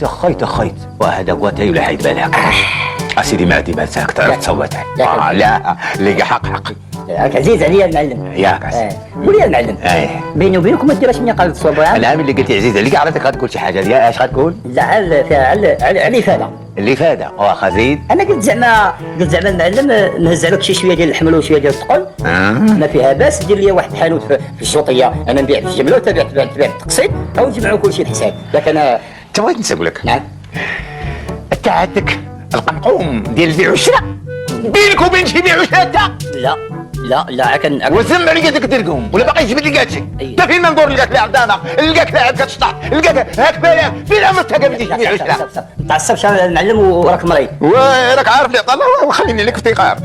خيط وهذا قوات ولا حيد بالك. اسيدي ما ما ساك تعرف تصوت. لا اللي حق حقي. ياك عزيز عليا المعلم. ياك قول يا المعلم. بيني وبينك ما ديرش مني قال الصواب. انا اللي قلت عزيز عليك عرفتك غتقول شي حاجه ديال اش غتكون؟ لا على فهذا اللي فاده واخا زيد. انا قلت زعما المعلم نهز عليك شي شويه ديال الحمل وشويه ديال الثقل. ما فيها باس دير لي واحد الحانوت في الشوطيه، انا نبيع في الجمله وتبيع التقسيط او نجمعوا كل شيء بحساب. لكن انا انت بغيت نسول لك. نعم. انت عندك القمقوم ديال البيع والشراء بينك وبين شي بيع وشراء؟ لا كان وزم عليك ديك الدرقوم ولا باقي تجبد لي كاتشي. انت فين ما ندور نلقاك لاعب دانا، نلقاك لاعب كتشطح، نلقاك هاك بالك فين عمرك قبل تبيع وشراء؟ ما تعصبش المعلم وراك مريض. وراك عارف اللي عطا الله وخليني لك افتقار.